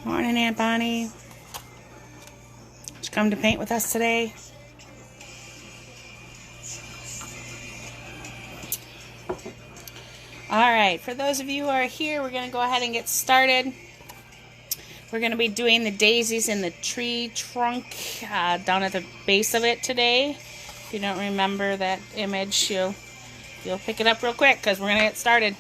Morning, Aunt Bonnie. Did you come to paint with us today? Alright, for those of you who are here, we're going to go ahead and get started. We're going to be doing the daisies in the tree trunk down at the base of it today. If you don't remember that image, you'll pick it up real quick because we're going to get started.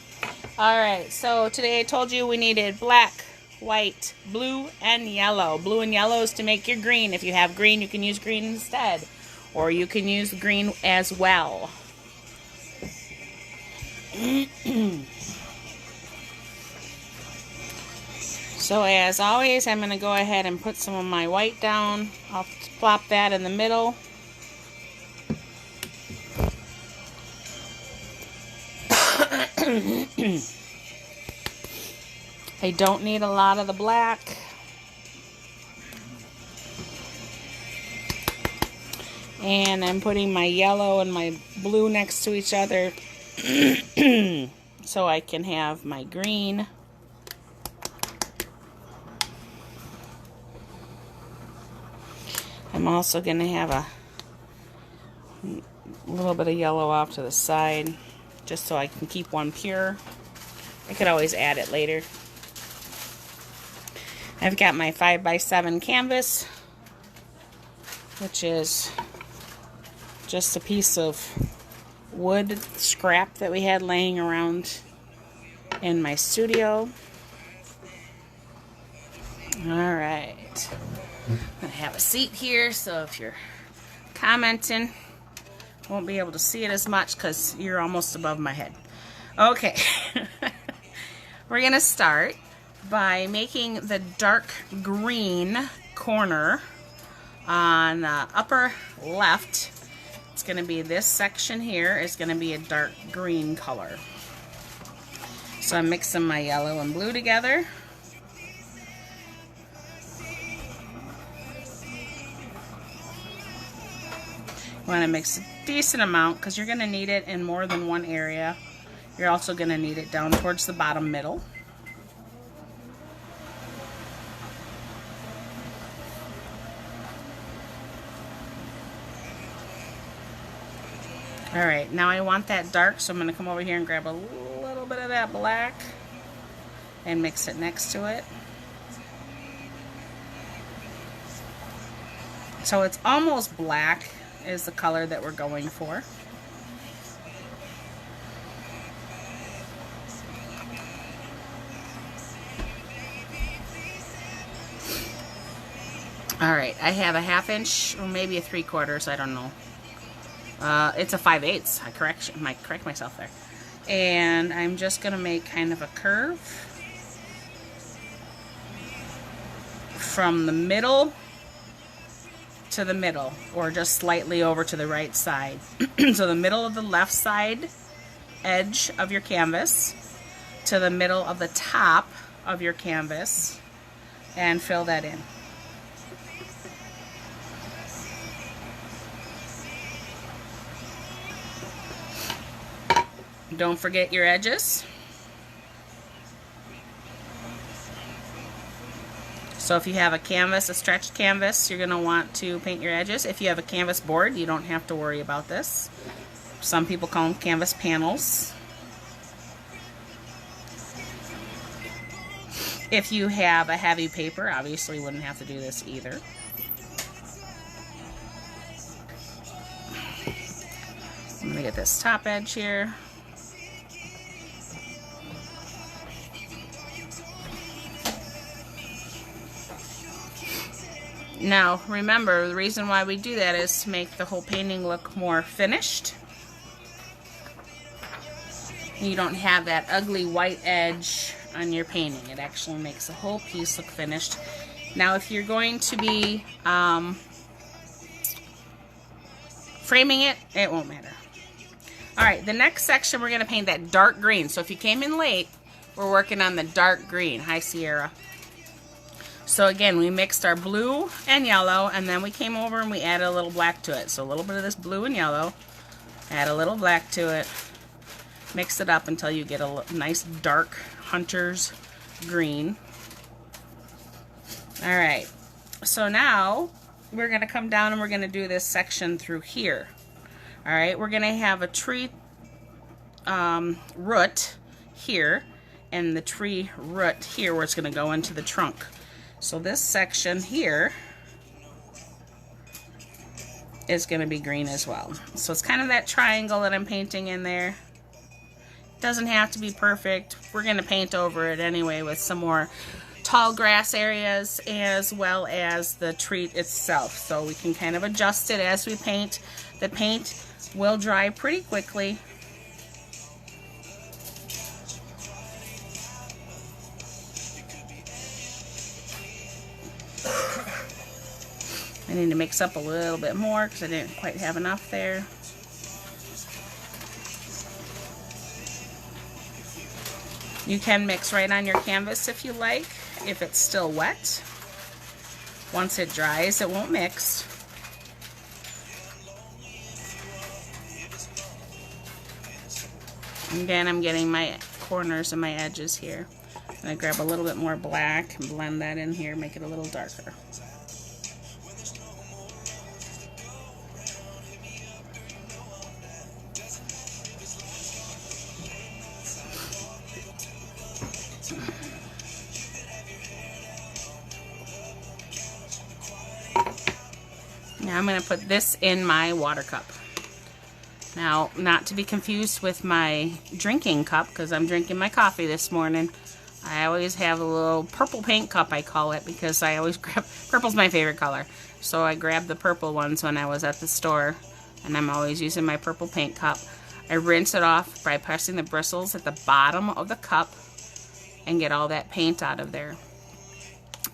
Alright, so today I told you we needed black, white, blue, and yellow. Blue and yellow is to make your green. If you have green, you can use green instead. Or you can use green as well. So as always, I'm going to go ahead and put some of my white down. I'll plop that in the middle. I don't need a lot of the black. And I'm putting my yellow and my blue next to each other so I can have my green. I'm also going to have a little bit of yellow off to the side just so I can keep one pure. I could always add it later. I've got my 5x7 canvas, which is just a piece of wood scrap that we had laying around in my studio. Alright. I have a seat here, so if you're commenting, won't be able to see it as much because you're almost above my head. Okay. We're going to start by making the dark green corner on the upper left. It's going to be this section here is going to be a dark green color. So I'm mixing my yellow and blue together. You want to mix a decent amount because you're going to need it in more than one area. You're also going to need it down towards the bottom middle. Alright, now I want that dark, so I'm going to come over here and grab a little bit of that black and mix it next to it. So it's almost black is the color that we're going for. Alright, I have a 1/2 inch or maybe a 3/4, I don't know. It's a 5/8. I might correct myself there. And I'm just going to make kind of a curve from the middle to the middle, or just slightly over to the right side. So the middle of the left side edge of your canvas to the middle of the top of your canvas, and fill that in. Don't forget your edges. So if you have a canvas, a stretched canvas, you're going to want to paint your edges. If you have a canvas board, you don't have to worry about this. Some people call them canvas panels. If you have a heavy paper, obviously you wouldn't have to do this either. I'm going to get this top edge here. Now, remember, the reason why we do that is to make the whole painting look more finished. You don't have that ugly white edge on your painting. It actually makes the whole piece look finished. Now, if you're going to be framing it, it won't matter. Alright, the next section we're going to paint that dark green. So if you came in late, we're working on the dark green. Hi, Sierra. So again, we mixed our blue and yellow, and then we came over and we added a little black to it. So a little bit of this blue and yellow, add a little black to it, mix it up until you get a nice dark hunter's green. All right, so now we're gonna come down and we're gonna do this section through here. All right, we're gonna have a tree root here and the tree root here where it's gonna go into the trunk. So this section here is gonna be green as well. So it's kind of that triangle that I'm painting in there. Doesn't have to be perfect. We're gonna paint over it anyway with some more tall grass areas as well as the tree itself. So we can kind of adjust it as we paint. The paint will dry pretty quickly. I need to mix up a little bit more because I didn't quite have enough there. You can mix right on your canvas if you like, if it's still wet. Once it dries, it won't mix. Again, I'm getting my corners and my edges here. And I grab a little bit more black and blend that in here, make it a little darker. Now I'm going to put this in my water cup. Now, not to be confused with my drinking cup, because I'm drinking my coffee this morning. I always have a little purple paint cup, I call it, because I always grab, purple's my favorite color. So I grabbed the purple ones when I was at the store, and I'm always using my purple paint cup. I rinse it off by pressing the bristles at the bottom of the cup and get all that paint out of there.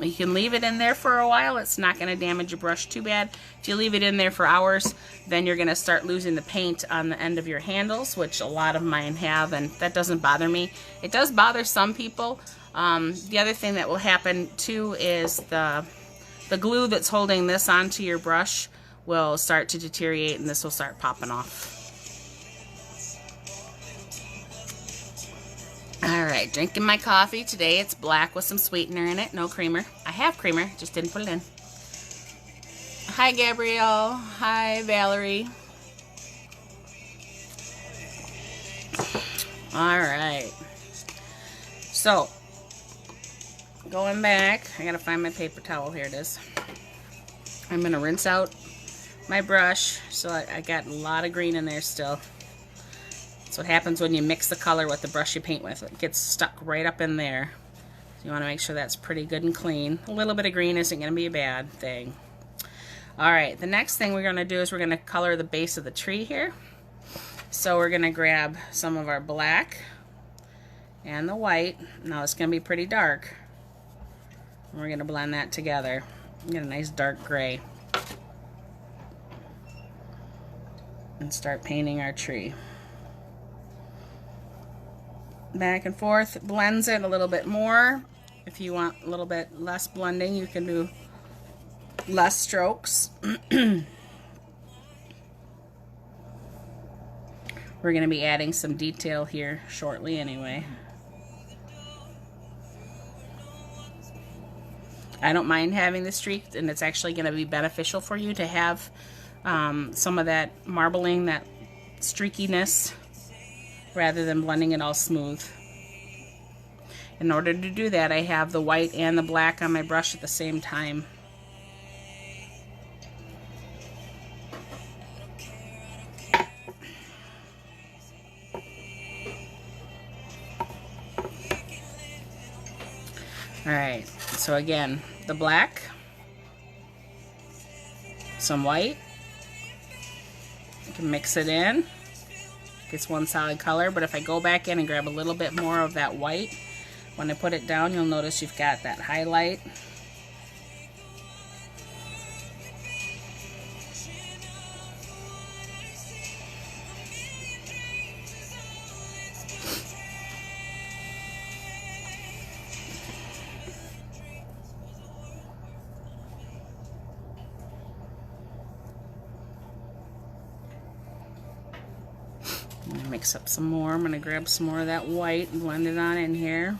You can leave it in there for a while. It's not going to damage your brush too bad. If you leave it in there for hours, then you're going to start losing the paint on the end of your handles, which a lot of mine have, and that doesn't bother me. It does bother some people. The other thing that will happen too is the glue that's holding this onto your brush will start to deteriorate and this will start popping off. Alright, drinking my coffee. Today it's black with some sweetener in it, no creamer. I have creamer, just didn't put it in. Hi Gabrielle, hi Valerie. Alright, so going back, I gotta find my paper towel, here it is. I'm gonna rinse out my brush, so I got a lot of green in there still. That's what happens when you mix the color with the brush you paint with. It gets stuck right up in there. So you want to make sure that's pretty good and clean. A little bit of green isn't going to be a bad thing. Alright, the next thing we're going to do is we're going to color the base of the tree here. So we're going to grab some of our black and the white. Now it's going to be pretty dark. And we're going to blend that together. Get a nice dark gray. And start painting our tree. Back and forth, it blends it a little bit more. If you want a little bit less blending, you can do less strokes. We're going to be adding some detail here shortly anyway. I don't mind having the streak, and it's actually going to be beneficial for you to have some of that marbling, that streakiness, rather than blending it all smooth. In order to do that, I have the white and the black on my brush at the same time. Alright, so again, the black, some white, you can mix it in. It's one solid color, but if I go back in and grab a little bit more of that white, when I put it down, you'll notice you've got that highlight. Mix up some more. I'm going to grab some more of that white and blend it on in here.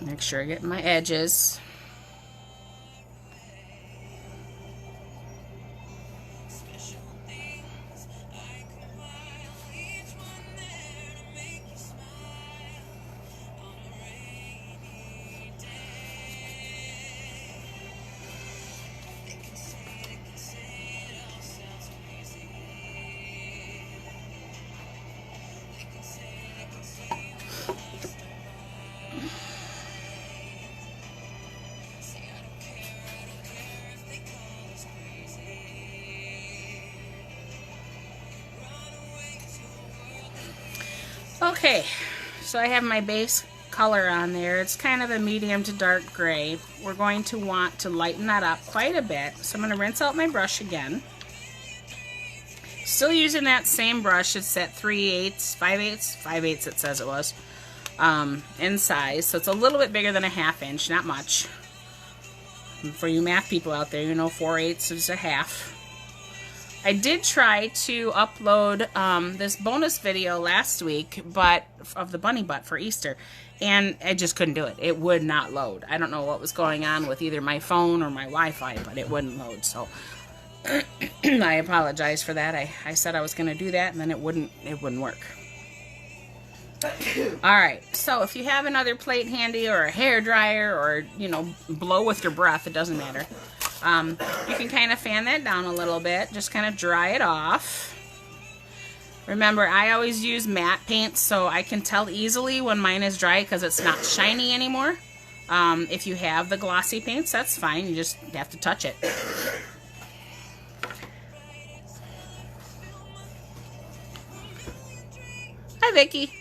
Make sure I get my edges. Okay, so I have my base color on there. It's kind of a medium to dark gray. We're going to want to lighten that up quite a bit. So I'm going to rinse out my brush again. Still using that same brush. It's at 3/8, 5/8, 5/8 it says it was, in size. So it's a little bit bigger than a 1/2 inch, not much. And for you math people out there, you know 4/8 is a half. I did try to upload this bonus video last week, but of the bunny butt for Easter, and I just couldn't do it. It would not load. I don't know what was going on with either my phone or my Wi-Fi, but it wouldn't load. So I apologize for that. I said I was going to do that, and then it wouldn't work. All right. So if you have another plate handy or a hair dryer, or blow with your breath, it doesn't matter. You can kind of fan that down a little bit, just kind of dry it off. Remember, I always use matte paint, so I can tell easily when mine is dry because it's not shiny anymore. If you have the glossy paints, that's fine. You just have to touch it. Hi, Vicky.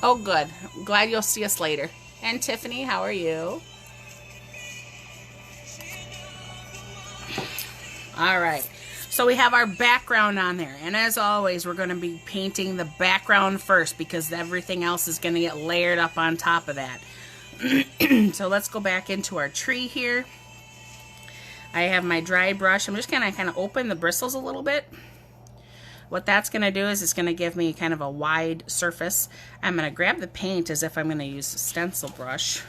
Oh, good. Glad you'll see us later. And Tiffany, how are you? All right, so we have our background on there, and as always, we're going to be painting the background first because everything else is going to get layered up on top of that. So let's go back into our tree here. I have my dry brush. I'm just going to kind of open the bristles a little bit. What that's going to do is it's going to give me kind of a wide surface. I'm going to grab the paint as if I'm going to use a stencil brush.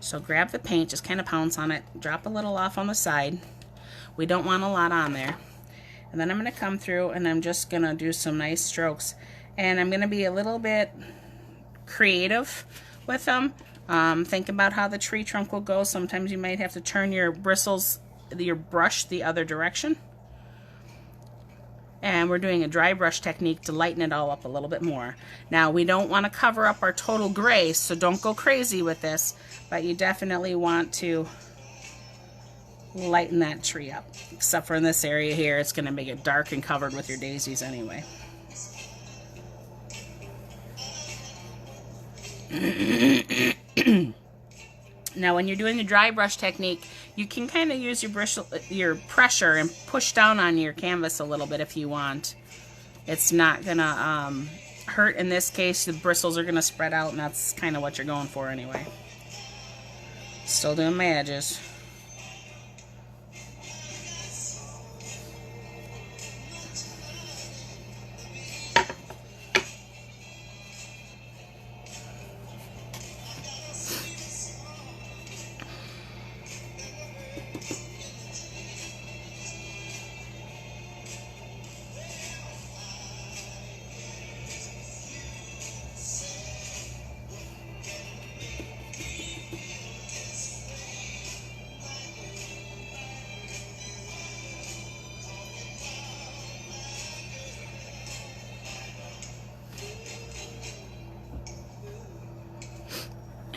So grab the paint, just kind of pounce on it, drop a little off on the side. We don't want a lot on there. And then I'm going to come through and I'm just going to do some nice strokes. And I'm going to be a little bit creative with them. Think about how the tree trunk will go. Sometimes you might have to turn your bristles, your brush the other direction. And we're doing a dry brush technique to lighten it all up a little bit more. Now, we don't want to cover up our total gray, so don't go crazy with this. But you definitely want to lighten that tree up, except for in this area here, it's going to make it dark and covered with your daisies anyway. Now when you're doing the dry brush technique, you can kind of use your pressure and push down on your canvas a little bit if you want. It's not going to hurt in this case. The bristles are going to spread out, and that's kind of what you're going for anyway. Still doing my edges.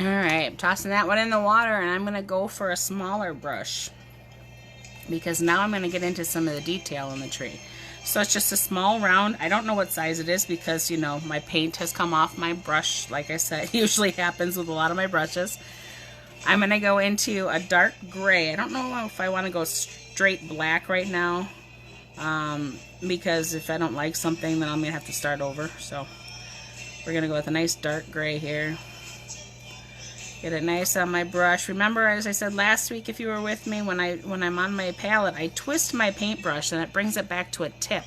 Alright, I'm tossing that one in the water, and I'm going to go for a smaller brush because now I'm going to get into some of the detail in the tree. So it's just a small round. I don't know what size it is because, my paint has come off my brush. Like I said, usually happens with a lot of my brushes. I'm going to go into a dark gray. I don't know if I want to go straight black right now because if I don't like something, then I'm going to have to start over. So we're going to go with a nice dark gray here. Get it nice on my brush. Remember, as I said last week, if you were with me, when I'm on my palette, I twist my paintbrush and it brings it back to a tip.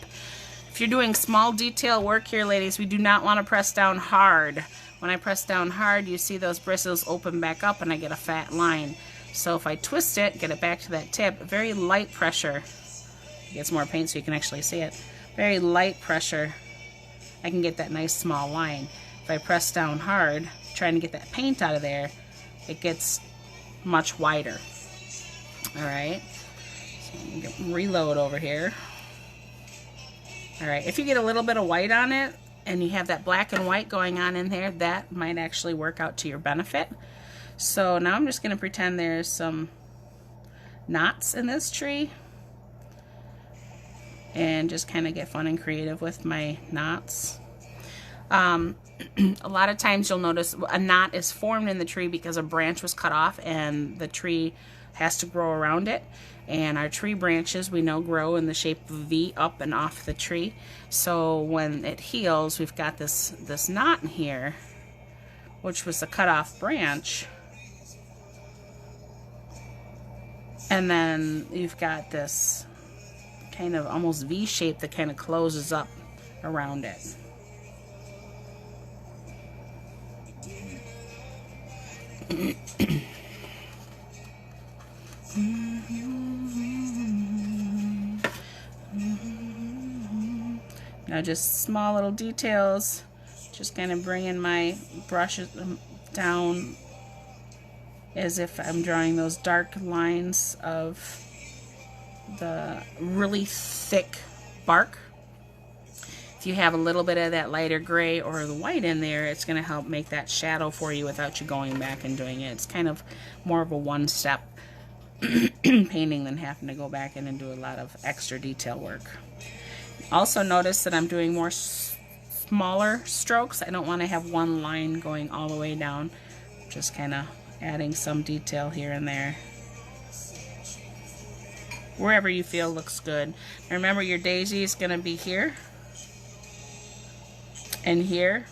If you're doing small detail work here, ladies, we do not want to press down hard. When I press down hard, you see those bristles open back up and I get a fat line. So if I twist it, get it back to that tip, very light pressure. It gets more paint so you can actually see it. Very light pressure, I can get that nice small line. If I press down hard, trying to get that paint out of there, it gets much wider. Alright, so reload over here. Alright, if you get a little bit of white on it, and you have that black and white going on in there, that might actually work out to your benefit. So now I'm just going to pretend there's some knots in this tree. And just kind of get fun and creative with my knots. A lot of times you'll notice a knot is formed in the tree because a branch was cut off and the tree has to grow around it. And our tree branches, we know, grow in the shape of a V up and off the tree. So when it heals, we've got this knot in here, which was the cut off branch. And then you've got this kind of almost V shape that kind of closes up around it. Now just small little details, just kind of bringing my brushes down as if I'm drawing those dark lines of the really thick bark. If you have a little bit of that lighter gray or the white in there, it's going to help make that shadow for you without you going back and doing it. It's kind of more of a one-step painting than having to go back in and do a lot of extra detail work. Also notice that I'm doing more smaller strokes. I don't want to have one line going all the way down. Just kind of adding some detail here and there. Wherever you feel looks good. And remember, your daisy is going to be here and here.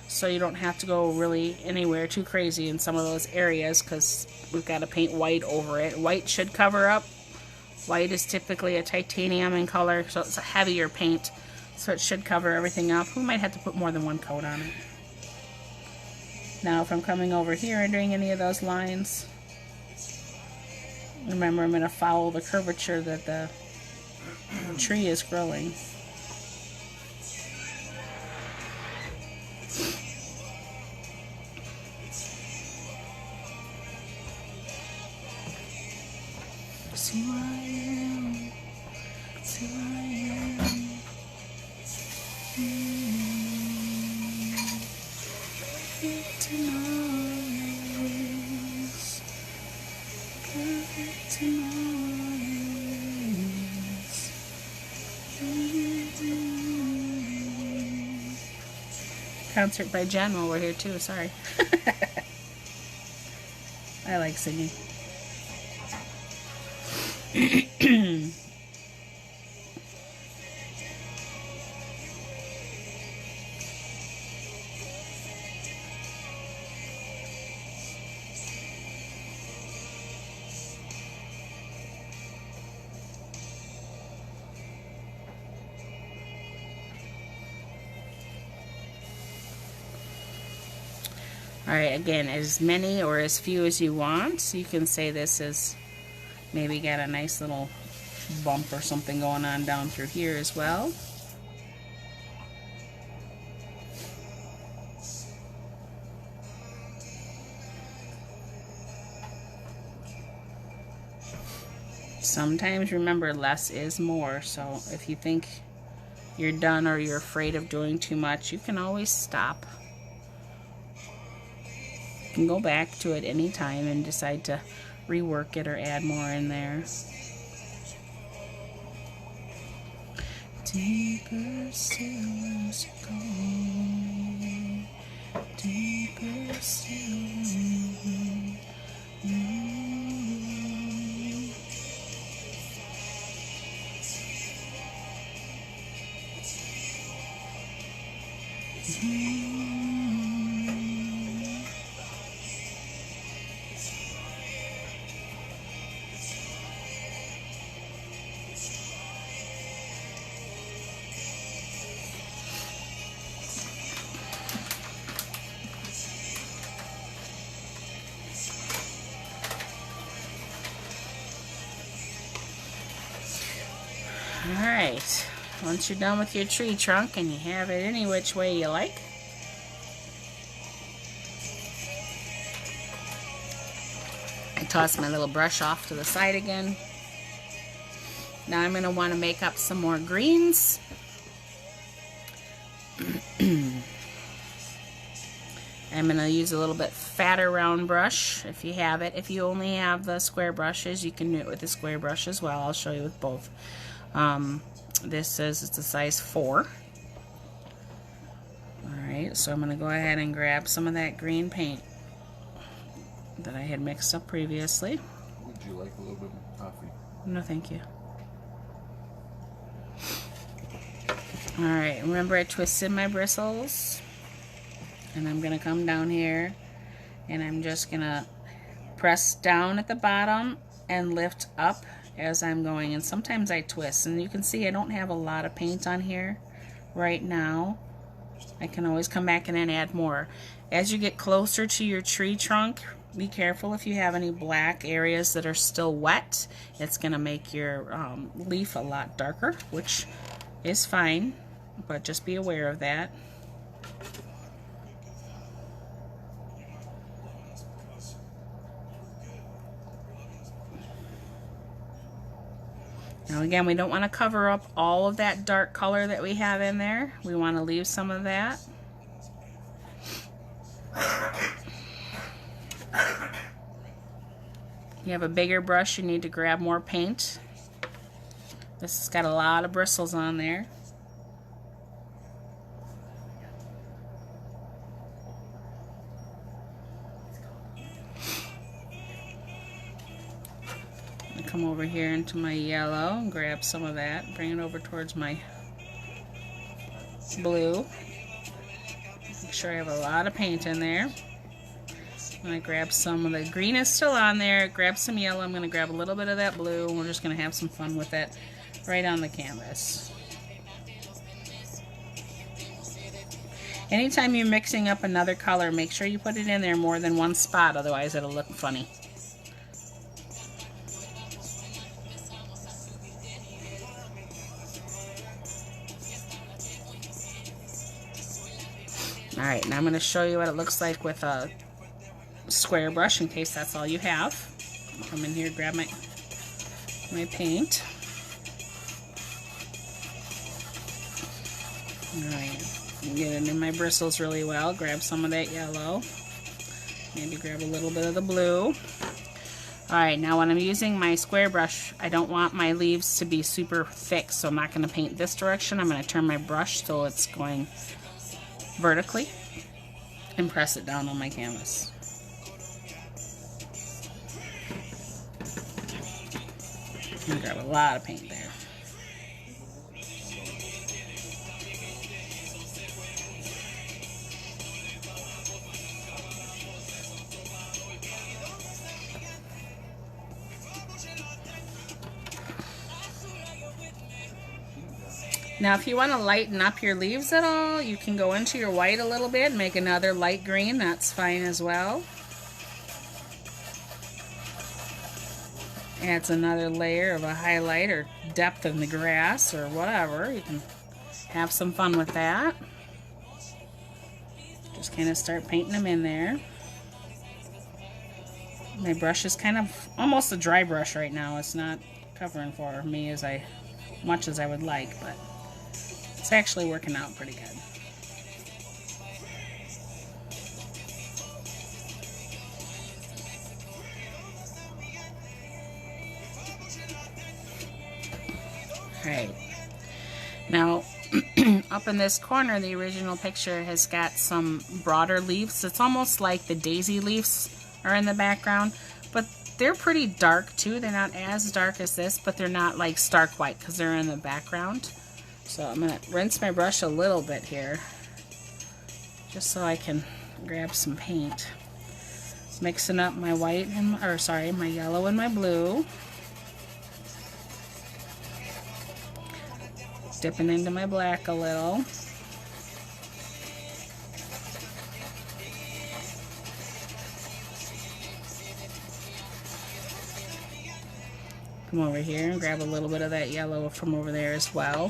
So you don't have to go really anywhere too crazy in some of those areas because we've got to paint white over it. White should cover up. White is typically a titanium in color, so it's a heavier paint, so it should cover everything up. We might have to put more than one coat on it. Now if I'm coming over here and doing any of those lines, remember I'm going to follow the curvature that the tree is growing. See where I am, see where I am. Perfect tomorrows, perfect tomorrows. Concert by Jen while we're here too, sorry. I like singing. Alright, again, as many or as few as you want. So you can say this is maybe got a nice little bump or something going on down through here as well. Sometimes remember, less is more. So if you think you're done or you're afraid of doing too much, you can always stop. You can go back to it anytime and decide to rework it or add more in there. Deeper still as you go, deeper still. Alright, once you're done with your tree trunk and you have it any which way you like, I toss my little brush off to the side again. Now I'm going to want to make up some more greens. I'm going to use a little bit fatter round brush if you have it. If you only have the square brushes, you can do it with the square brush as well. I'll show you with both. This says it's a size 4. Alright, so I'm going to go ahead and grab some of that green paint that I had mixed up previously. Would you like a little bit more coffee? No, thank you. Alright, remember I twisted my bristles. And I'm going to come down here and I'm just going to press down at the bottom and lift up as I'm going. And sometimes I twist. And you can see I don't have a lot of paint on here right now. I can always come back in and add more. As you get closer to your tree trunk, be careful if you have any black areas that are still wet. It's going to make your leaf a lot darker, which is fine, but just be aware of that. Now again, we don't want to cover up all of that dark color that we have in there. We want to leave some of that. You have a bigger brush, you need to grab more paint. This has got a lot of bristles on there. Come over here into my yellow and grab some of that, bring it over towards my blue. Make sure I have a lot of paint in there. I'm going to grab some of the green is still on there, grab some yellow, I'm going to grab a little bit of that blue, and we're just going to have some fun with that right on the canvas. Anytime you're mixing up another color, make sure you put it in there more than one spot, otherwise it'll look funny. Alright, now I'm going to show you what it looks like with a square brush in case that's all you have. I'll come in here, grab my paint. Alright, get it in my bristles really well. Grab some of that yellow. Maybe grab a little bit of the blue. Alright, now when I'm using my square brush, I don't want my leaves to be super thick, so I'm not going to paint this direction. I'm going to turn my brush so it's going vertically and press it down on my canvas. I'm going to grab a lot of paint there. Now if you want to lighten up your leaves at all, you can go into your white a little bit and make another light green. That's fine as well. Adds another layer of a highlight or depth in the grass or whatever. You can have some fun with that. Just kind of start painting them in there. My brush is kind of almost a dry brush right now. It's not covering for me as much as I would like, but it's actually working out pretty good. Alright, now up in this corner, the original picture has got some broader leaves. It's almost like the daisy leaves are in the background, but they're pretty dark too. They're not as dark as this, but they're not like stark white because they're in the background. So I'm going to rinse my brush a little bit here just so I can grab some paint. Mixing up my white and my yellow and my blue. Dipping into my black a little. Come over here and grab a little bit of that yellow from over there as well.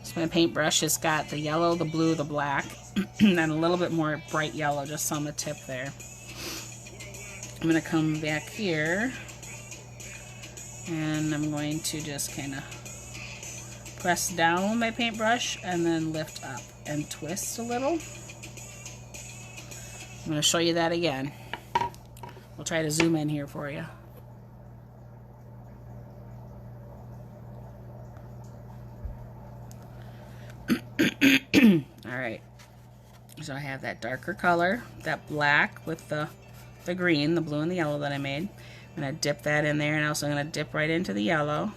So my paintbrush has got the yellow, the blue, the black, and then a little bit more bright yellow just on the tip there. I'm going to come back here and I'm going to just kind of press down with my paintbrush and then lift up and twist a little. I'm going to show you that again. We'll try to zoom in here for you. Alright, so I have that darker color, that black with the green, the blue and the yellow that I made. I'm going to dip that in there, and also I'm going to dip right into the yellow.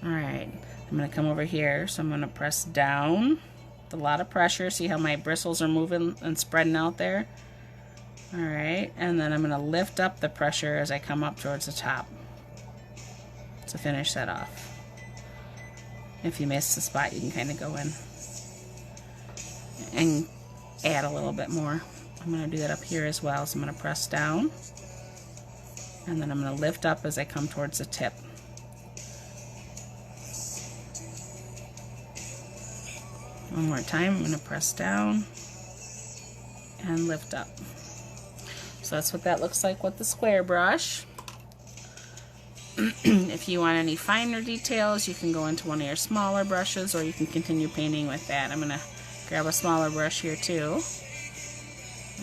Alright, I'm going to come over here, so I'm going to press down with a lot of pressure. See how my bristles are moving and spreading out there? Alright, and then I'm going to lift up the pressure as I come up towards the top to finish that off. If you miss the spot, you can kind of go in and add a little bit more. I'm going to do that up here as well. So I'm going to press down and then I'm going to lift up as I come towards the tip. One more time, I'm going to press down and lift up. So that's what that looks like with the square brush. If you want any finer details, you can go into one of your smaller brushes, or you can continue painting with that. I'm going to grab a smaller brush here too.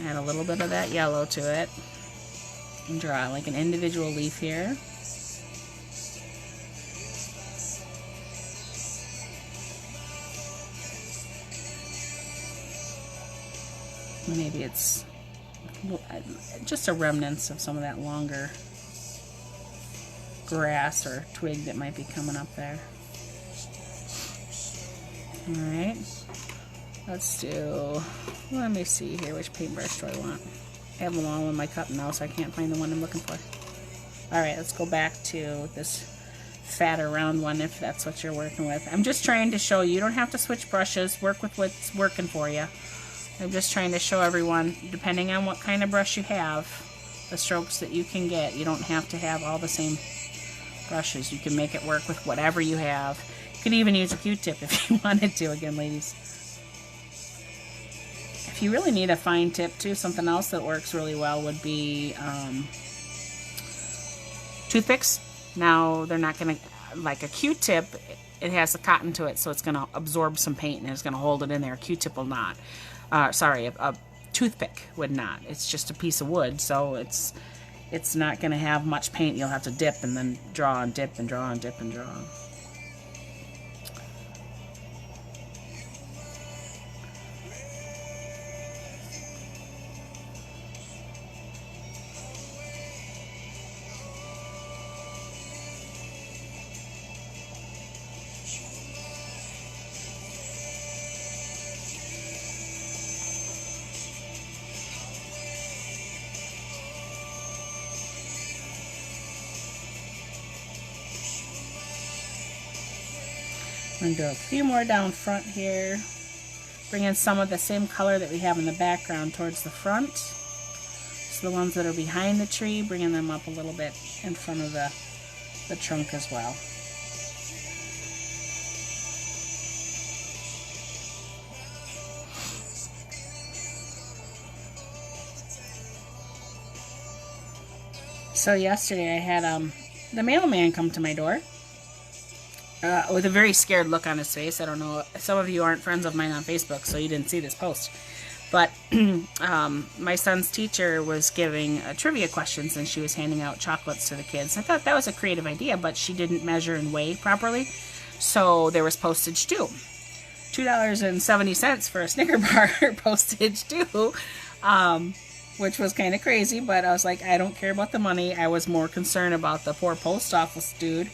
Add a little bit of that yellow to it. And draw like an individual leaf here. Maybe it's just a remnants of some of that longer grass or twig that might be coming up there. Alright, let's do, let me see here, which paintbrush do I want? I have them all in my cup now, so I can't find the one I'm looking for. Alright, let's go back to this fatter round one if that's what you're working with. I'm just trying to show you, you don't have to switch brushes, work with what's working for you. I'm just trying to show everyone, depending on what kind of brush you have, the strokes that you can get. You don't have to have all the same brushes. You can make it work with whatever you have. You could even use a Q-tip if you wanted to, again, ladies. If you really need a fine tip too, something else that works really well would be toothpicks. Now, they're not going to, like a Q-tip, it has the cotton to it, so it's going to absorb some paint and it's going to hold it in there. A Q-tip will not. Sorry, a toothpick would not. It's just a piece of wood, so it's not going to have much paint. You'll have to dip and then draw and dip and draw and dip and draw. I'm going to do a few more down front here. Bring in some of the same color that we have in the background towards the front. So the ones that are behind the tree, bringing them up a little bit in front of the trunk as well. So yesterday I had the mailman come to my door. With a very scared look on his face. I don't know, some of you aren't friends of mine on Facebook, so you didn't see this post. But my son's teacher was giving trivia questions, and she was handing out chocolates to the kids. I thought that was a creative idea, but she didn't measure and weigh properly, so there was postage due. $2.70 for a Snicker bar postage due, which was kind of crazy, but I was like, I don't care about the money. I was more concerned about the poor post office dude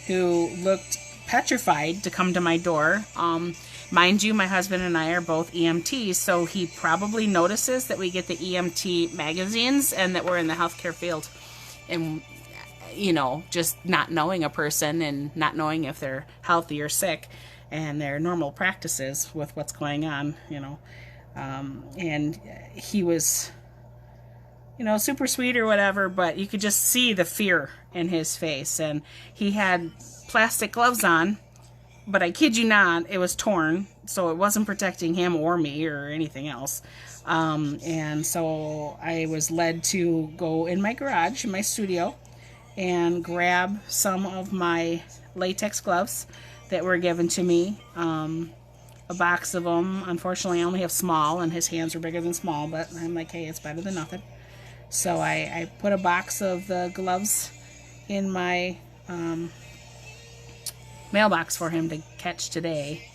who looked petrified to come to my door. Mind you, my husband and I are both EMTs, so he probably notices that we get the EMT magazines and that we're in the healthcare field. And, you know, just not knowing a person and not knowing if they're healthy or sick and their normal practices with what's going on, you know. And he was you know, super sweet or whatever, but you could just see the fear in his face. And he had plastic gloves on, but I kid you not, it was torn, so it wasn't protecting him or me or anything else. And so I was led to go in my garage, in my studio, and grab some of my latex gloves that were given to me. A box of them. Unfortunately, I only have small, and his hands are bigger than small, but I'm like, hey, it's better than nothing. So I put a box of the gloves in my mailbox for him to catch today,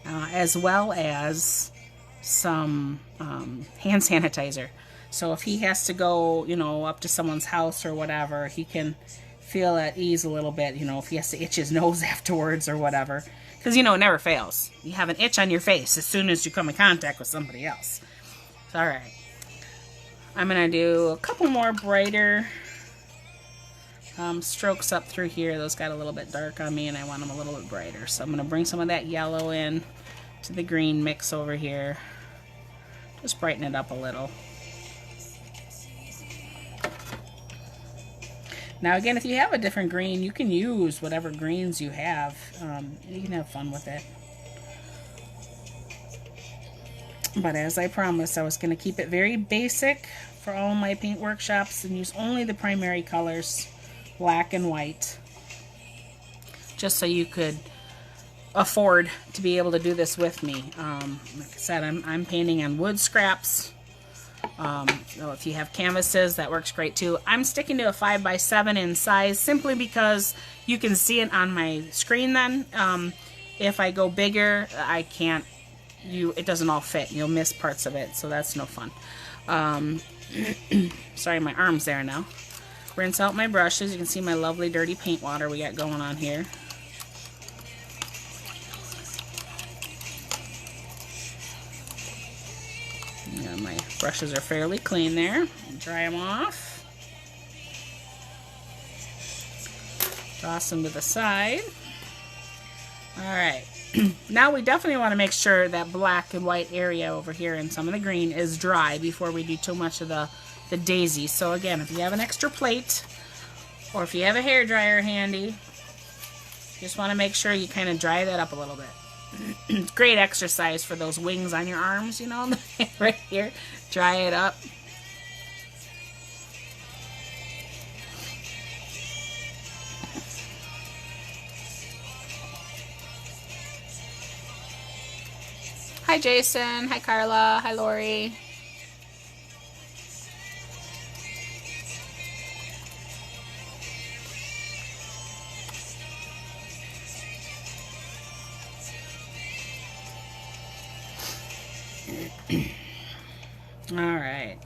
as well as some hand sanitizer. So if he has to go, you know, up to someone's house or whatever, he can feel at ease a little bit, you know, if he has to itch his nose afterwards or whatever. Because, you know, it never fails. You have an itch on your face as soon as you come in contact with somebody else. So, all right. I'm going to do a couple more brighter strokes up through here. Those got a little bit dark on me, and I want them a little bit brighter. So I'm going to bring some of that yellow in to the green mix over here. Just brighten it up a little. Now again, if you have a different green, you can use whatever greens you have. You can have fun with it. But as I promised, I was going to keep it very basic for all my paint workshops and use only the primary colors, black and white, just so you could afford to be able to do this with me. Like I said, I'm painting on wood scraps. So if you have canvases, that works great too. I'm sticking to a 5x7 in size simply because you can see it on my screen then. If I go bigger, I can't, it doesn't all fit. You'll miss parts of it, so that's no fun. Sorry, my arm's there now. Rinse out my brushes. You can see my lovely dirty paint water we got going on here. Yeah, my brushes are fairly clean there. Dry them off. Toss them to the side. Alright. Now we definitely want to make sure that black and white area over here and some of the green is dry before we do too much of the daisy. So again, if you have an extra plate or if you have a hair dryer handy, just want to make sure you kind of dry that up a little bit. It's great exercise for those wings on your arms, you know, right here. Dry it up. Hi Jason, hi Carla, hi Lori. Alright.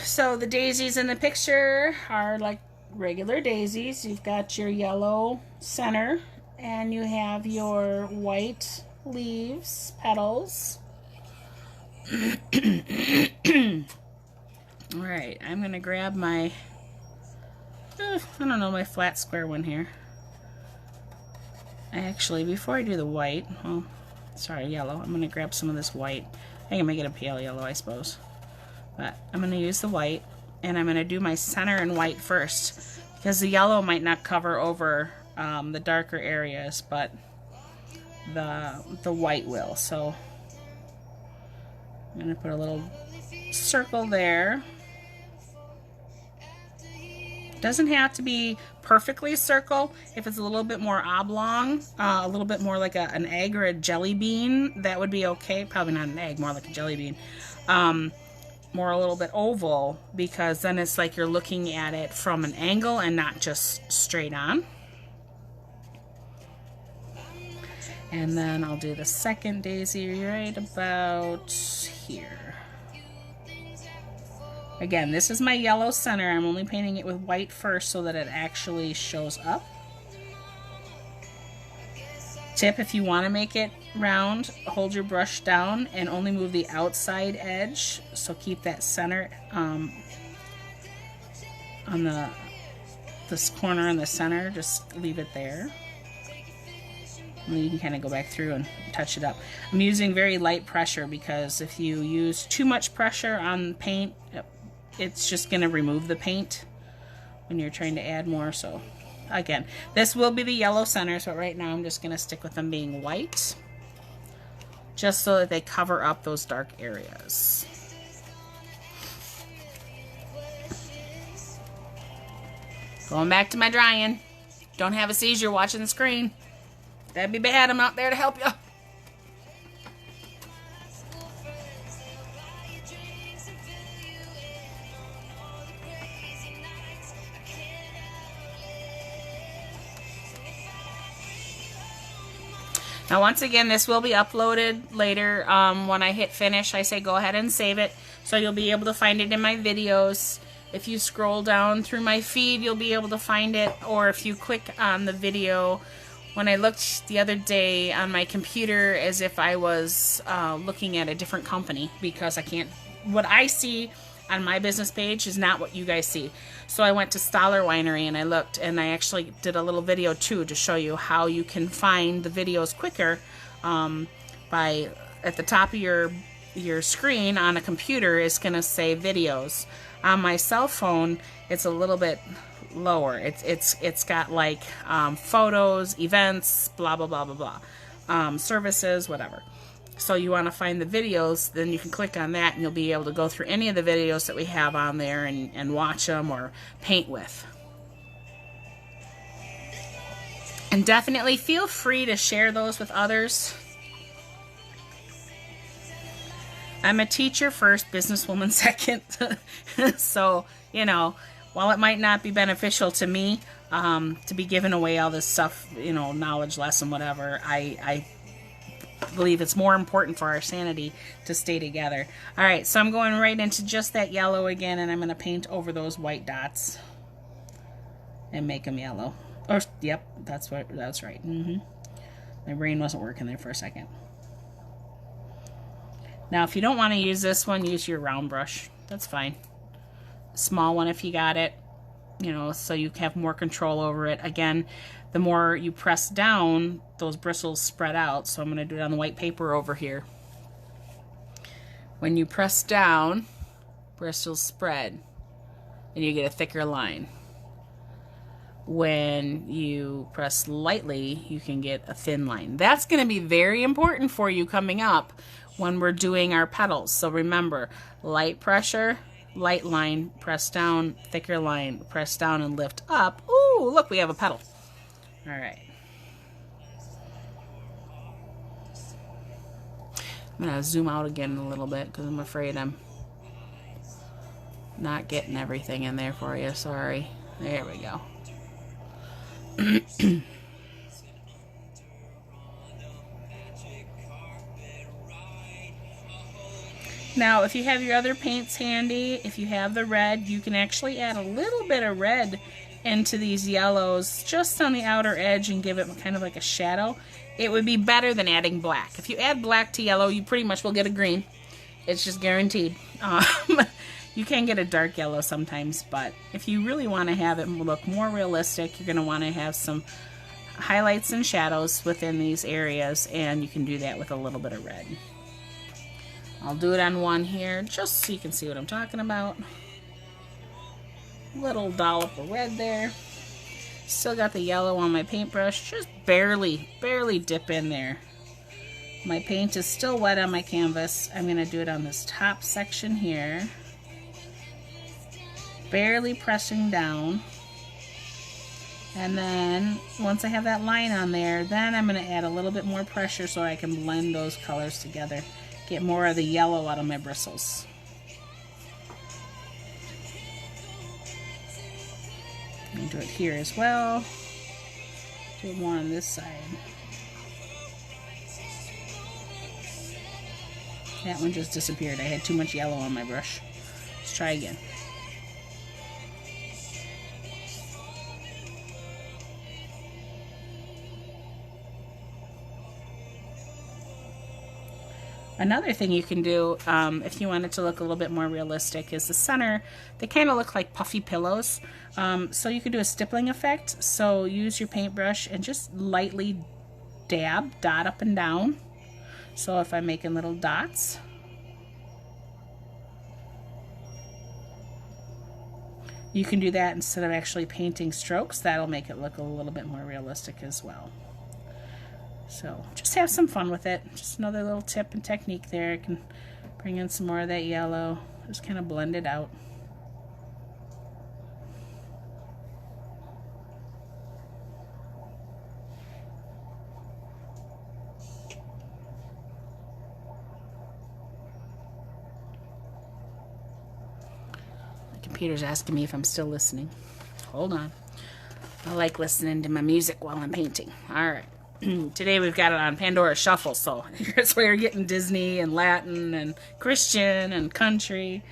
So the daisies in the picture are like regular daisies. You've got your yellow center and you have your white leaves, petals. Alright, I'm going to grab my, I don't know, my flat square one here. Actually, before I do the white, well, sorry, yellow, I'm going to grab some of this white. I can make it a pale yellow, I suppose. But I'm going to use the white, and I'm going to do my center in white first, because the yellow might not cover over the darker areas, but the white will. So I'm going to put a little circle there. Doesn't have to be perfectly circle. If it's a little bit more oblong, a little bit more like an egg or a jelly bean, that would be okay. Probably not an egg, more like a jelly bean. More a little bit oval, because then it's like you're looking at it from an angle and not just straight on. And then I'll do the second daisy right about here. Again, this is my yellow center. I'm only painting it with white first so that it actually shows up. Tip, if you want to make it round, hold your brush down and only move the outside edge. So keep that center on this corner in the center. Just leave it there. And then you can kind of go back through and touch it up. I'm using very light pressure because if you use too much pressure on paint, it's just going to remove the paint when you're trying to add more. So again, this will be the yellow centers, but right now I'm just going to stick with them being white, just so that they cover up those dark areas. Going back to my drying. Don't have a seizure watching the screen. That'd be bad. I'm not there to help you. Now, once again, this will be uploaded later. When I hit finish, I say go ahead and save it. So you'll be able to find it in my videos. If you scroll down through my feed, you'll be able to find it. Or if you click on the video, when I looked the other day on my computer as if I was looking at a different company, because I can't, what I see on my business page is not what you guys see. So I went to Stoller Winery and I looked, and I actually did a little video too to show you how you can find the videos quicker by at the top of your screen on a computer is going to say videos. On my cell phone, it's a little bit lower. It's got like photos, events, blah blah blah blah blah, services, whatever. So you want to find the videos, then you can click on that and you'll be able to go through any of the videos that we have on there and watch them or paint with. And definitely feel free to share those with others. I'm a teacher first, businesswoman second. So, you know, while it might not be beneficial to me to be giving away all this stuff, you know, knowledge, lesson, whatever, I believe it's more important for our sanity to stay together. All right, so I'm going right into just that yellow again, and I'm going to paint over those white dots and make them yellow. Or, yep, that's right. My brain wasn't working there for a second. Now, if you don't want to use this one, use your round brush. That's fine. Small one if you got it, you know, so you have more control over it. Again, the more you press down, those bristles spread out. So I'm going to do it on the white paper over here. When you press down, bristles spread, and you get a thicker line. When you press lightly, you can get a thin line. That's going to be very important for you coming up when we're doing our petals. So remember, light pressure, light line, press down, thicker line, press down and lift up. Ooh, look, we have a petal. All right. I'm going to zoom out again a little bit because I'm afraid I'm not getting everything in there for you. Sorry. There we go. Now, if you have your other paints handy, if you have the red, you can actually add a little bit of red into these yellows just on the outer edge and give it kind of like a shadow. It would be better than adding black. If you add black to yellow, you pretty much will get a green. It's just guaranteed. You can get a dark yellow sometimes, but if you really want to have it look more realistic, you're going to want to have some highlights and shadows within these areas, and you can do that with a little bit of red. I'll do it on one here just so you can see what I'm talking about. Little dollop of red there. Still got the yellow on my paintbrush, just barely dip in there. My paint is still wet on my canvas. I'm going to do it on this top section here. Barely pressing down. And then once I have that line on there, then I'm going to add a little bit more pressure so I can blend those colors together. Get more of the yellow out of my bristles. I'm going to do it here as well. Do it more on this side. That one just disappeared. I had too much yellow on my brush. Let's try again. Another thing you can do, if you want it to look a little bit more realistic, is the center. They kind of look like puffy pillows. So you can do a stippling effect. So use your paintbrush and just lightly dot up and down. So if I'm making little dots, you can do that instead of actually painting strokes. That'll make it look a little bit more realistic as well. So just have some fun with it. Just another little tip and technique there. I can bring in some more of that yellow. Just kind of blend it out. The computer's asking me if I'm still listening. Hold on. I like listening to my music while I'm painting. All right. Today we've got it on Pandora Shuffle, so here's where you're getting Disney and Latin and Christian and country.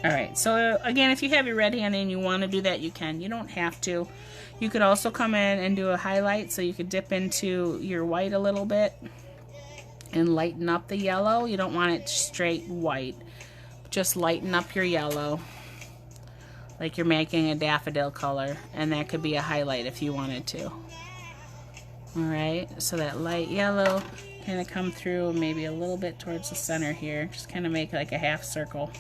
Alright, so again, if you have your red hand and you want to do that, you can. You don't have to. You could also come in and do a highlight, so you could dip into your white a little bit and lighten up the yellow. You don't want it straight white. Just lighten up your yellow like you're making a daffodil color, and that could be a highlight if you wanted to. Alright, so that light yellow kind of come through maybe a little bit towards the center here. Just kind of make like a half circle.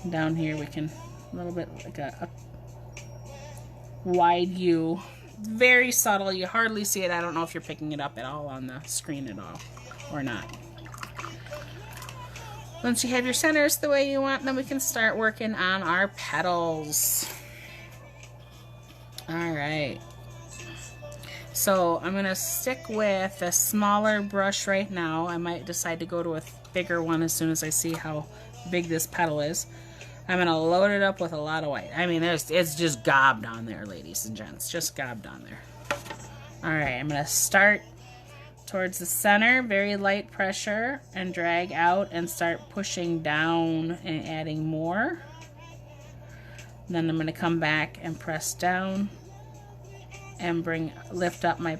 Down here we can, a little bit like a wide U. Very subtle. You hardly see it. I don't know if you're picking it up at all on the screen at all or not. Once you have your centers the way you want, then we can start working on our petals. Alright. So I'm going to stick with a smaller brush right now. I might decide to go to a bigger one as soon as I see how big this petal is. I'm going to load it up with a lot of white. I mean, it's just gobbed on there, ladies and gents. Just gobbed on there. Alright, I'm going to start towards the center, very light pressure, and drag out and start pushing down and adding more. Then I'm going to come back and press down and lift up my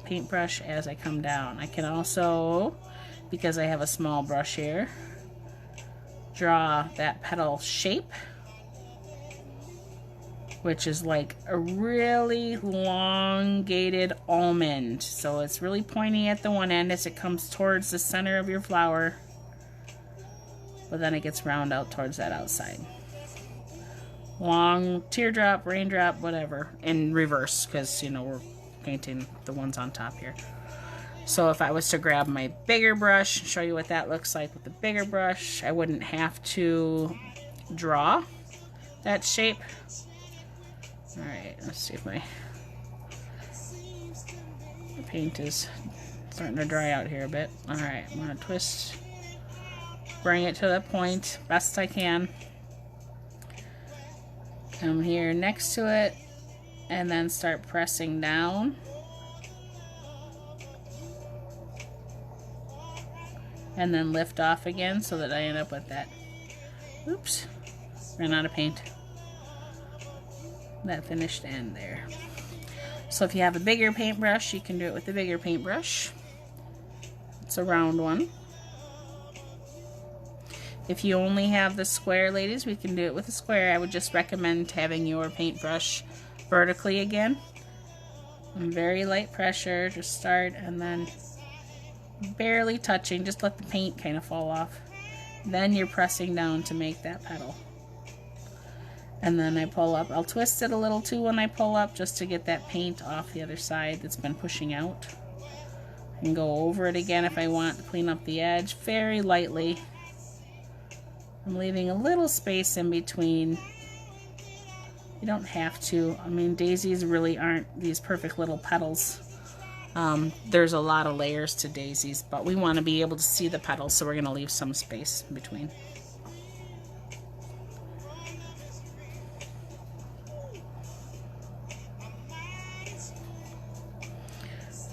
paintbrush as I come down. I can also, because I have a small brush here, draw that petal shape, which is like a really elongated almond. So it's really pointy at the one end as it comes towards the center of your flower, but then it gets round out towards that outside. Long teardrop, raindrop, whatever, in reverse, because, you know, we're painting the ones on top here. So if I was to grab my bigger brush and show you what that looks like with the bigger brush, I wouldn't have to draw that shape. Alright, let's see if my paint is starting to dry out here a bit. Alright, I'm going to twist, bring it to the point best I can. Come here next to it and then start pressing down. And then lift off again so that I end up with that. Oops, ran out of paint. That finished end there. So if you have a bigger paintbrush, you can do it with the bigger paintbrush. It's a round one. If you only have the square, ladies, we can do it with a square. I would just recommend having your paintbrush vertically again. And very light pressure, just start and then barely touching, just let the paint kind of fall off. Then you're pressing down to make that petal. And then I pull up. I'll twist it a little too when I pull up just to get that paint off the other side that's been pushing out. I can go over it again if I want to clean up the edge very lightly. I'm leaving a little space in between. You don't have to. I mean, daisies really aren't these perfect little petals. There's a lot of layers to daisies, but we want to be able to see the petals, so we're going to leave some space in between.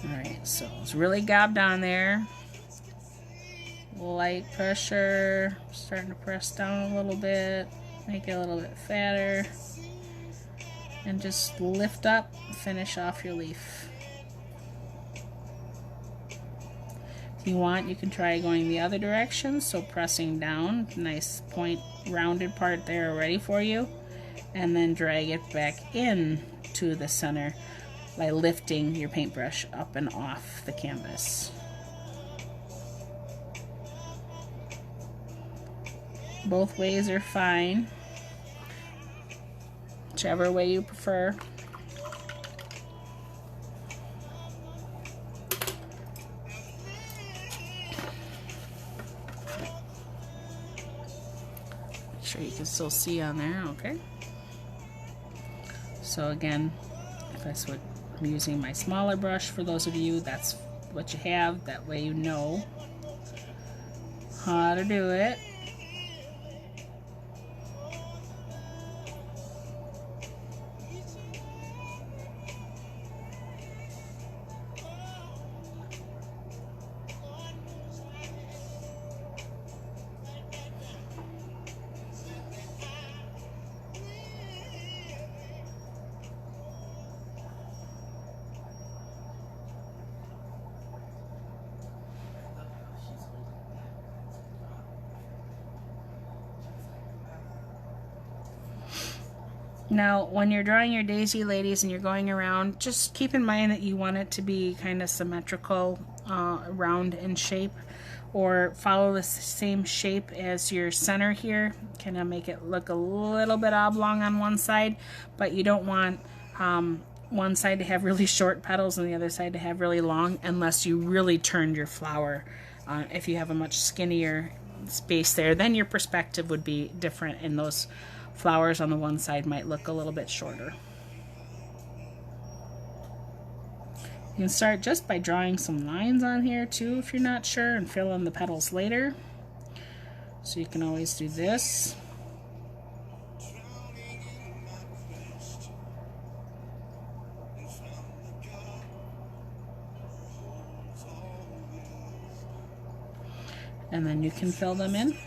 Alright, so it's really gobbed on there. Light pressure, starting to press down a little bit, make it a little bit fatter, and just lift up, finish off your leaf. If you want, you can try going the other direction, so pressing down, nice point rounded part there ready for you, and then drag it back in to the center by lifting your paintbrush up and off the canvas. Both ways are fine, whichever way you prefer. Make sure you can still see on there, okay? So again, if I switch, I'm using my smaller brush for those of you, that's what you have, that way you know how to do it. Now, when you're drawing your daisy, ladies, and you're going around, just keep in mind that you want it to be kind of symmetrical, round in shape, or follow the same shape as your center here. Kind of make it look a little bit oblong on one side, but you don't want one side to have really short petals and the other side to have really long, unless you really turned your flower. If you have a much skinnier space there, then your perspective would be different, and those flowers on the one side might look a little bit shorter. You can start just by drawing some lines on here too if you're not sure, and fill in the petals later. So you can always do this. And then you can fill them in.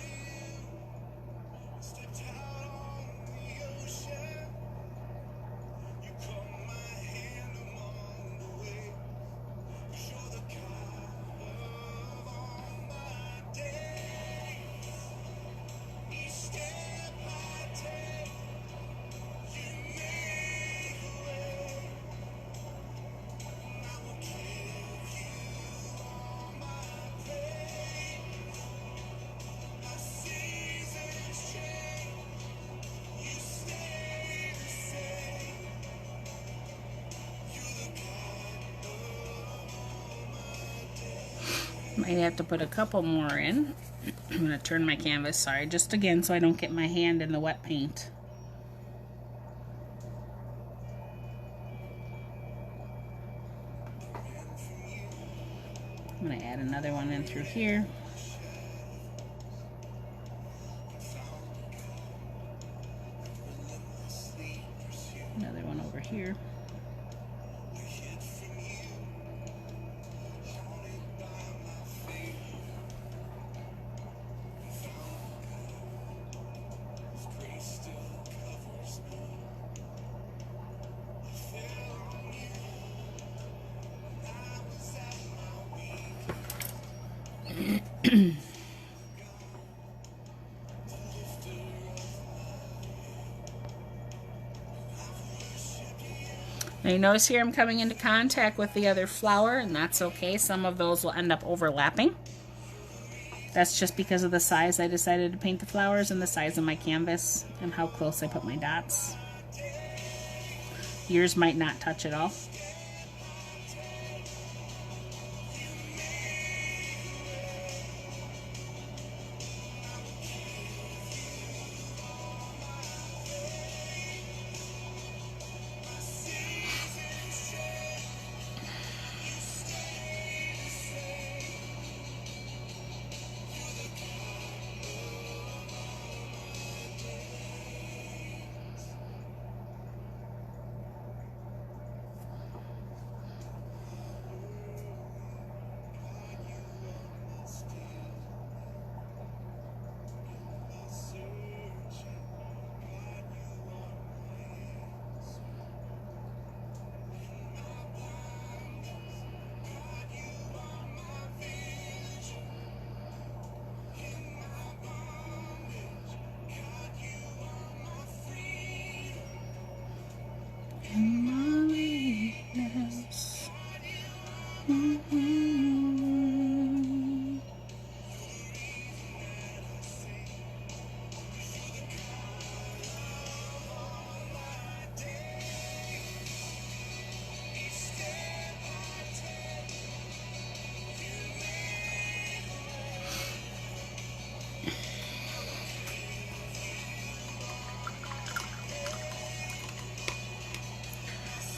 Might have to put a couple more in. I'm going to turn my canvas, sorry, just again so I don't get my hand in the wet paint. I'm going to add another one in through here. Another one over here. Now you notice here I'm coming into contact with the other flower, and that's okay. Some of those will end up overlapping. That's just because of the size I decided to paint the flowers and the size of my canvas and how close I put my dots. Yours might not touch at all.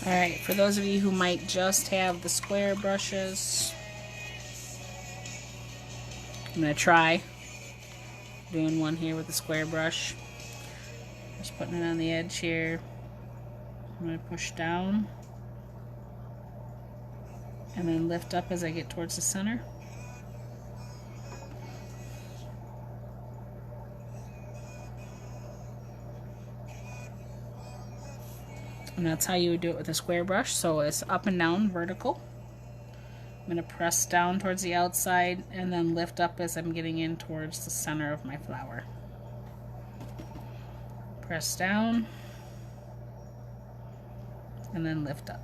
Alright, for those of you who might just have the square brushes, I'm going to try doing one here with the square brush. Just putting it on the edge here. I'm going to push down and then lift up as I get towards the center. And that's how you would do it with a square brush. So it's up and down, vertical. I'm going to press down towards the outside and then lift up as I'm getting in towards the center of my flower. Press down and then lift up.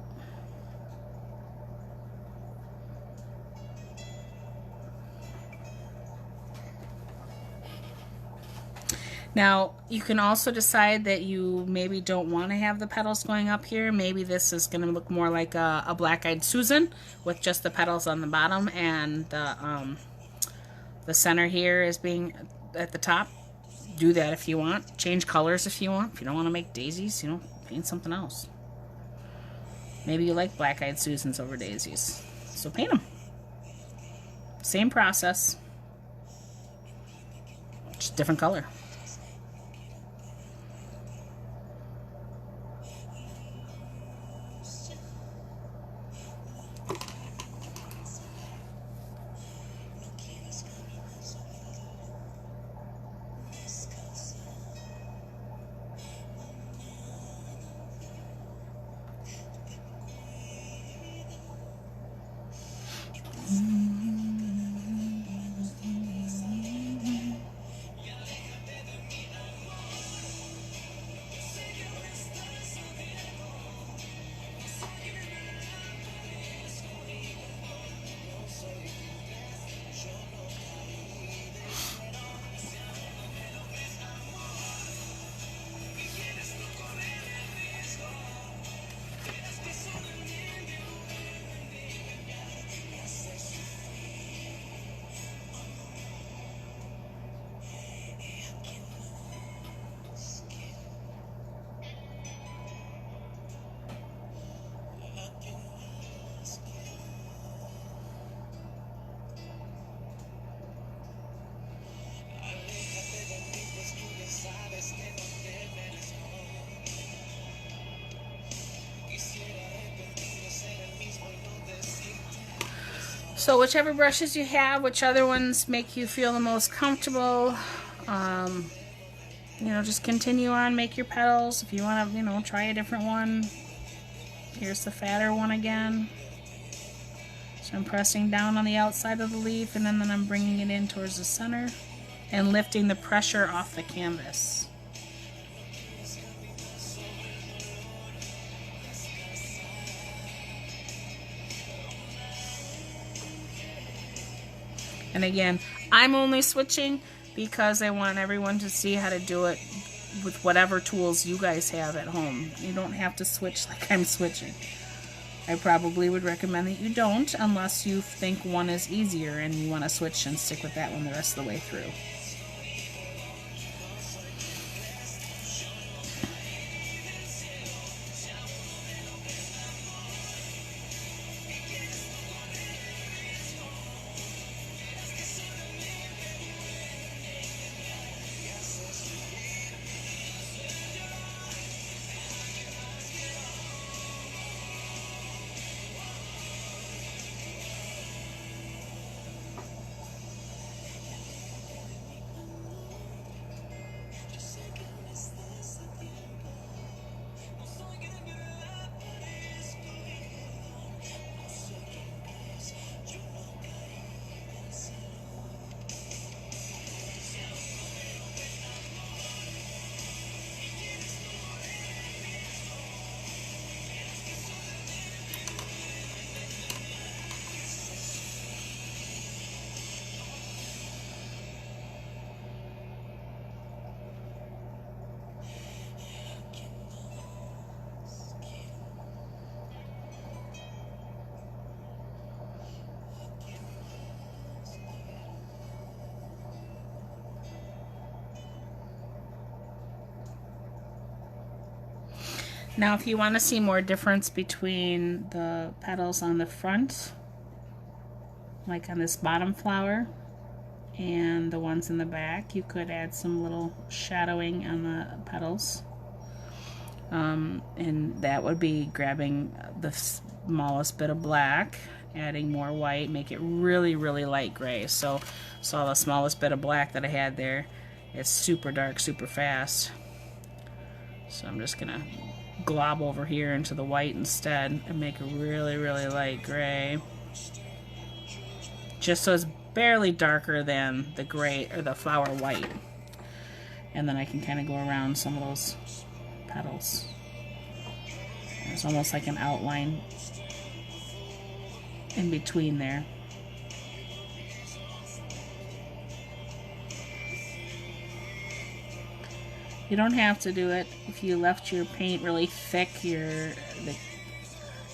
Now, you can also decide that you maybe don't want to have the petals going up here. Maybe this is going to look more like a black-eyed Susan with just the petals on the bottom and the center here is being at the top. Do that if you want. Change colors if you want. If you don't want to make daisies, you know, paint something else. Maybe you like black-eyed Susans over daisies. So paint them. Same process. Just different color. So whichever brushes you have, which other ones make you feel the most comfortable, you know, just continue on, make your petals. If you want to, you know, try a different one. Here's the fatter one again. So I'm pressing down on the outside of the leaf and then I'm bringing it in towards the center and lifting the pressure off the canvas. And again, I'm only switching because I want everyone to see how to do it with whatever tools you guys have at home. You don't have to switch like I'm switching. I probably would recommend that you don't unless you think one is easier and you want to switch and stick with that one the rest of the way through. Now if you want to see more difference between the petals on the front, like on this bottom flower, and the ones in the back, you could add some little shadowing on the petals. And that would be grabbing the smallest bit of black, adding more white, make it really, really light gray. So the smallest bit of black that I had there, it's super dark, super fast. So I'm just gonna glob over here into the white instead and make a really, really light gray. Just so it's barely darker than the gray or the flower white. And then I can kind of go around some of those petals. There's almost like an outline in between there. You don't have to do it. If you left your paint really thick,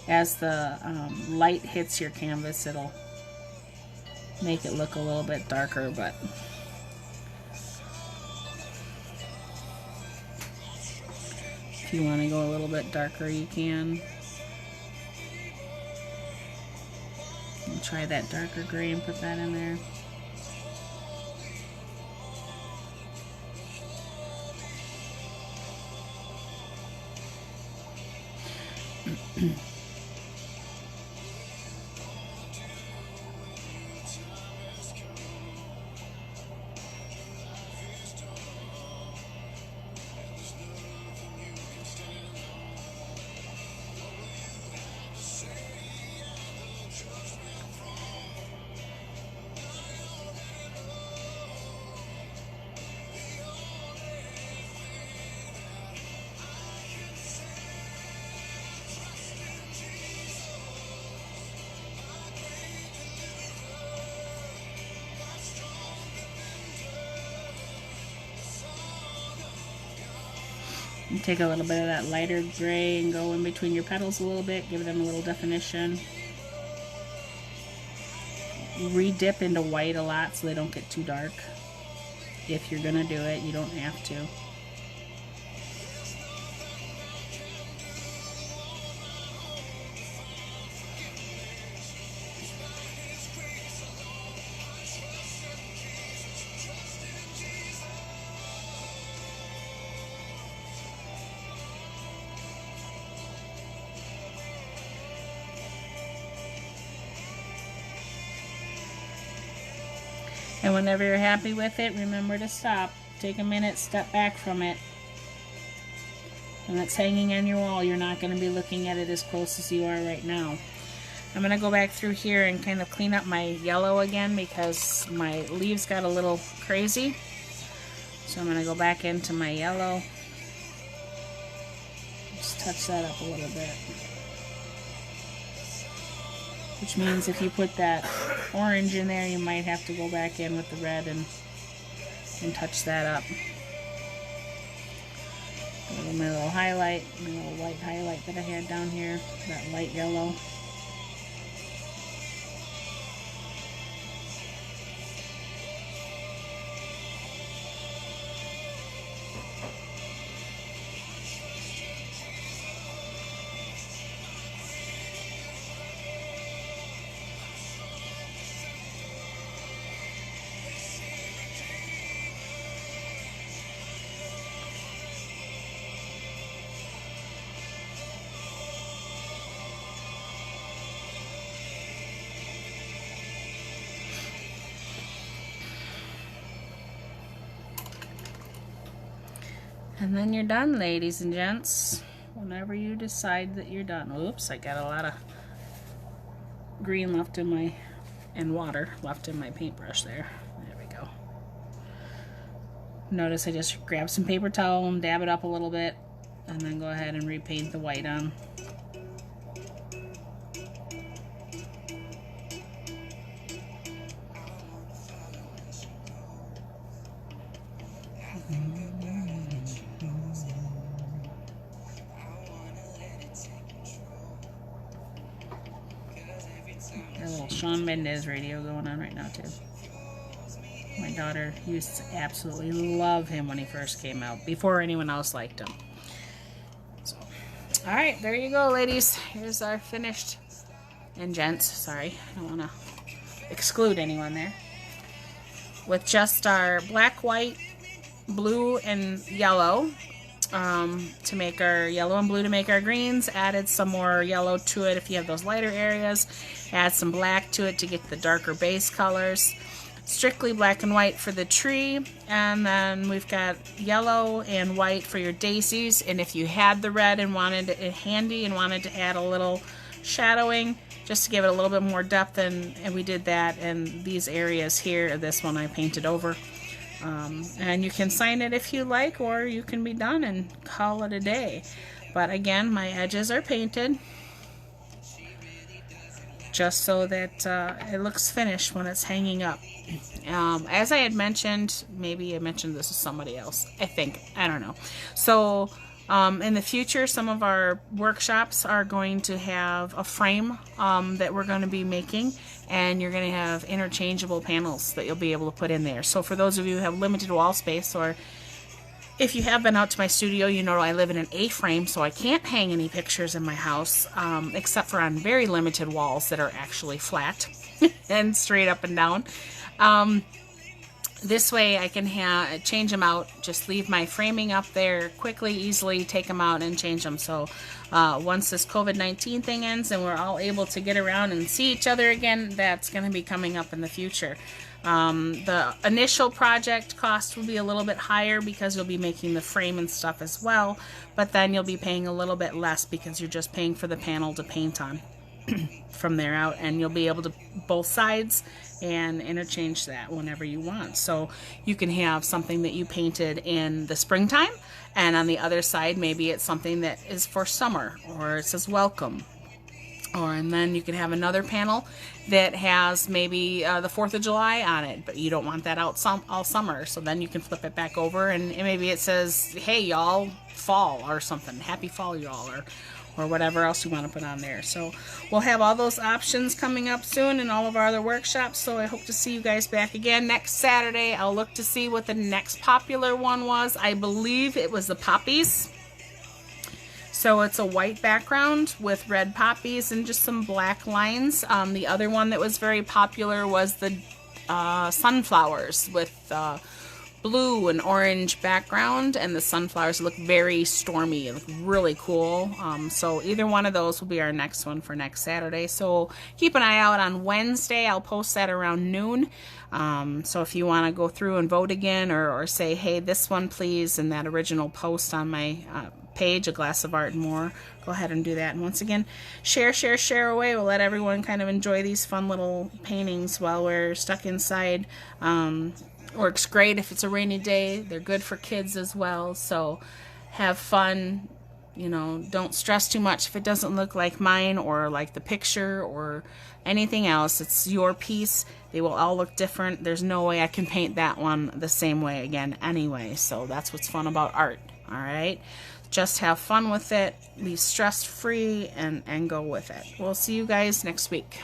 as the light hits your canvas, it'll make it look a little bit darker, but if you want to go a little bit darker, you can. And try that darker gray and put that in there. And take a little bit of that lighter gray and go in between your petals a little bit, give them a little definition. Re-dip into white a lot so they don't get too dark. If you're gonna do it, you don't have to. And whenever you're happy with it, remember to stop. Take a minute, step back from it. When it's hanging on your wall, you're not going to be looking at it as close as you are right now. I'm going to go back through here and kind of clean up my yellow again because my leaves got a little crazy. So I'm going to go back into my yellow. Just touch that up a little bit. Which means if you put that orange in there, you might have to go back in with the red and touch that up. My little highlight, my little white highlight that I had down here, that light yellow. And then you're done, ladies and gents. Whenever you decide that you're done. Oops, I got a lot of green left in my, and water left in my paintbrush there. There we go. Notice I just grab some paper towel and dab it up a little bit, and then go ahead and repaint the white on. Got a little Shawn Mendes radio going on right now too. My daughter used to absolutely love him when he first came out, before anyone else liked him. So, All right, there you go, ladies. Here's our finished, and gents, sorry, I don't want to exclude anyone there. With just our black, white, blue, and yellow to make our yellow and blue to make our greens. Added some more yellow to it if you have those lighter areas. Add some black to it to get the darker base colors. Strictly black and white for the tree, and then we've got yellow and white for your daisies. And if you had the red and wanted it handy and wanted to add a little shadowing just to give it a little bit more depth, and we did that. And these areas here, this one I painted over, and you can sign it if you like, or you can be done and call it a day. But again, my edges are painted just so that it looks finished when it's hanging up. As I had mentioned, maybe I mentioned this to somebody else, I don't know. So in the future, some of our workshops are going to have a frame that we're going to be making, and you're going to have interchangeable panels that you'll be able to put in there. So for those of you who have limited wall space, or if you have been out to my studio, you know I live in an A-frame, so I can't hang any pictures in my house, except for on very limited walls that are actually flat and straight up and down. This way I can change them out, just leave my framing up there quickly, easily take them out and change them. So once this COVID-19 thing ends and we're all able to get around and see each other again, that's going to be coming up in the future. The initial project cost will be a little bit higher because you'll be making the frame and stuff as well, but then you'll be paying a little bit less because you're just paying for the panel to paint on from there out, and you'll be able to both sides and interchange that whenever you want. So you can have something that you painted in the springtime, and on the other side maybe it's something that is for summer, or it says welcome. And then you can have another panel that has maybe the 4th of July on it, but you don't want that out all summer. So then you can flip it back over, and maybe it says, hey, y'all, fall, or something. Happy fall, y'all, or whatever else you want to put on there. So we'll have all those options coming up soon in all of our other workshops. So I hope to see you guys back again next Saturday. I'll look to see what the next popular one was. I believe it was the poppies. So it's a white background with red poppies and just some black lines. The other one that was very popular was the sunflowers with blue and orange background, and the sunflowers look very stormy. It look really cool. So either one of those will be our next one for next Saturday. So keep an eye out on Wednesday. I'll post that around noon. So if you want to go through and vote again, or say, hey, this one please, in that original post on my page, A Glass of Art and More, go ahead and do that. And once again, share away. We'll let everyone kind of enjoy these fun little paintings while we're stuck inside. Works great if it's a rainy day. They're good for kids as well. So have fun. You know, don't stress too much if it doesn't look like mine or like the picture or anything else. It's your piece. They will all look different. There's no way I can paint that one the same way again anyway. So that's what's fun about art. All right. Just have fun with it. Be stress free and go with it. We'll see you guys next week.